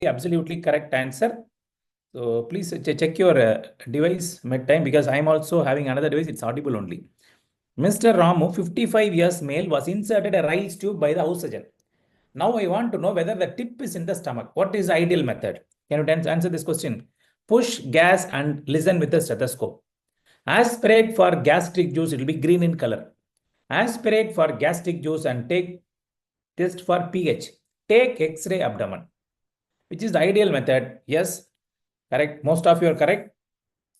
Absolutely correct answer. So please check your device mid time because I am also having another device. It's audible only. Mr. Ramu, 55 years male, was inserted a Ryle's tube by the house surgeon. Now I want to know whether the tip is in the stomach. What is the ideal method? Can you answer this question? Push, gas, and listen with the stethoscope. Aspirate for gastric juice. It will be green in color. Aspirate for gastric juice and take test for pH. Take X-ray abdomen. Which is the ideal method? Yes, correct. Most of you are correct.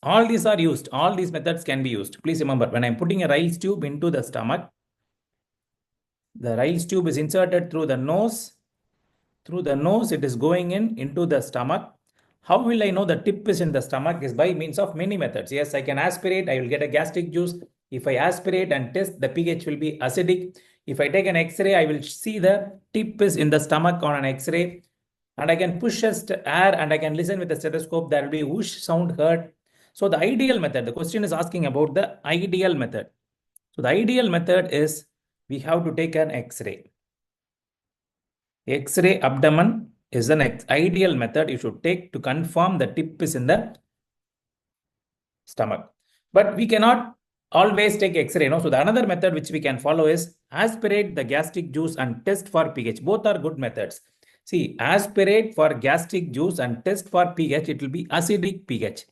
All these are used. All these methods can be used. Please remember, when I'm putting a Ryle's tube into the stomach, the Ryle's tube is inserted through the nose. Through the nose, it is going into the stomach. How will I know the tip is in the stomach? Is by means of many methods. Yes, I can aspirate. I will get a gastric juice. If I aspirate and test, the pH will be acidic. If I take an X-ray, I will see the tip is in the stomach on an X-ray. And I can push air and I can listen with the stethoscope. There will be whoosh sound heard. So the ideal method, the question is asking about the ideal method. So the ideal method is we have to take an X-ray. X-ray abdomen is an ideal method you should take to confirm the tip is in the stomach. But we cannot always take X-ray. No? So the another method which we can follow is aspirate the gastric juice and test for pH. Both are good methods. See, aspirate for gastric juice and test for pH. It will be acidic pH.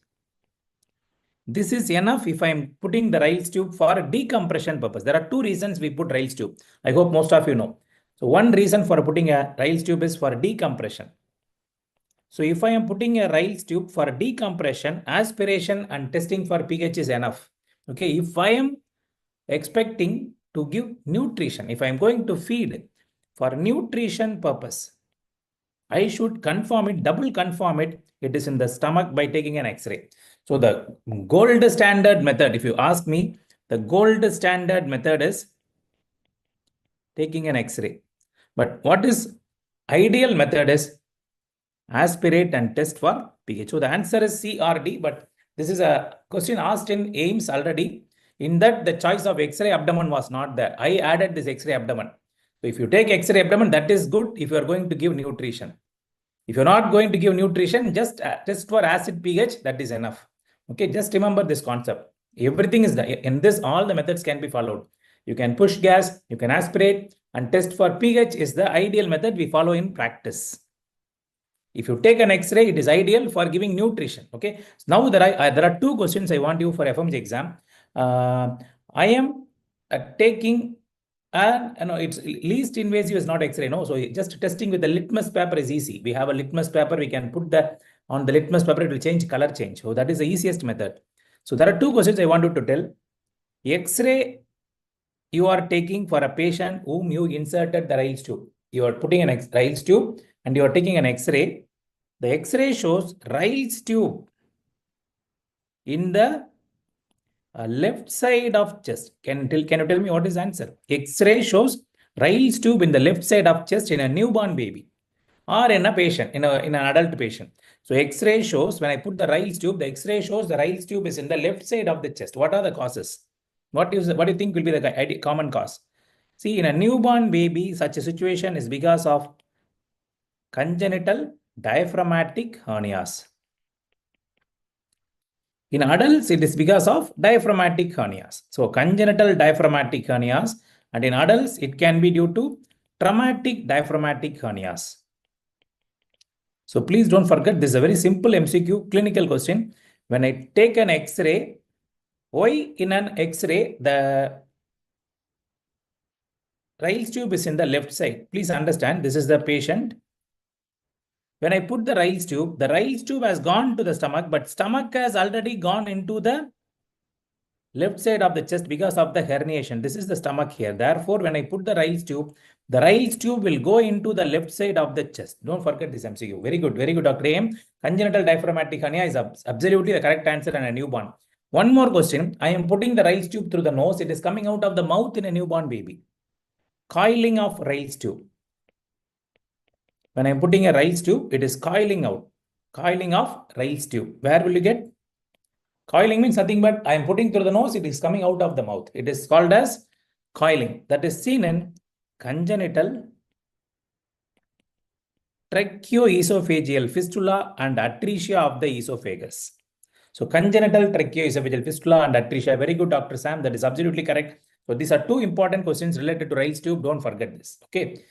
This is enough if I am putting the Ryle's tube for decompression purpose. There are two reasons we put Ryle's tube. I hope most of you know. So one reason for putting a Ryle's tube is for decompression. So if I am putting a Ryle's tube for decompression, aspiration and testing for pH is enough. Okay, if I am expecting to give nutrition, if I am going to feed for nutrition purpose, I should confirm it, double confirm it. It is in the stomach by taking an X-ray. So the gold standard method, if you ask me, the gold standard method is taking an X-ray. But what is ideal method is aspirate and test for pH. So the answer is C or D, but this is a question asked in AIMS already. In that, the choice of X-ray abdomen was not there. I added this X-ray abdomen. So if you take X-ray abdomen, that is good if you are going to give nutrition. If you're not going to give nutrition, just test for acid pH, that is enough. Okay, just remember this concept. Everything is there. In this, all the methods can be followed. You can push gas, you can aspirate, and test for pH is the ideal method we follow in practice. If you take an X-ray, it is ideal for giving nutrition. Okay. So now there are two questions I want you for FMGE exam. I am taking it's least invasive is not X-ray. No, so just testing with the litmus paper is easy. We have a litmus paper. We can put that on the litmus paper. It will change color change. So that is the easiest method. So there are two questions I want you to tell. X-ray you are taking for a patient whom you inserted the Ryle's tube. You are putting an Ryle's tube and you are taking an X-ray. The X-ray shows Ryle's tube in the left side of chest. Can you tell me what is the answer? X-ray shows Ryle's tube in the left side of chest in a newborn baby or in a patient, in an adult patient. So X-ray shows, when I put the Ryle's tube, the X-ray shows the Ryle's tube is in the left side of the chest. What are the causes? What do you think will be the common cause? See, in a newborn baby, such a situation is because of congenital diaphragmatic hernias. In adults, it is because of diaphragmatic hernias. So congenital diaphragmatic hernias, and in adults, it can be due to traumatic diaphragmatic hernias. So please don't forget, this is a very simple MCQ clinical question. When I take an X-ray, why in an X-ray, the Ryle's tube is in the left side? Please understand, this is the patient. When I put the Ryle's tube has gone to the stomach, but stomach has already gone into the left side of the chest because of the herniation. This is the stomach here. Therefore, when I put the Ryle's tube will go into the left side of the chest. Don't forget this MCQ. Very good, Dr. AM. Congenital diaphragmatic hernia is absolutely the correct answer in a newborn. One more question. I am putting the Ryle's tube through the nose. It is coming out of the mouth in a newborn baby. Coiling of Ryle's tube. When I'm putting a Ryle's tube, it is coiling out. Coiling of Ryle's tube. Where will you get? Coiling means nothing but I am putting through the nose, it is coming out of the mouth. It is called as coiling. That is seen in congenital tracheoesophageal fistula and atresia of the esophagus. So congenital tracheoesophageal fistula and atresia. Very good, Dr. Sam. That is absolutely correct. So these are two important questions related to Ryle's tube. Don't forget this. Okay.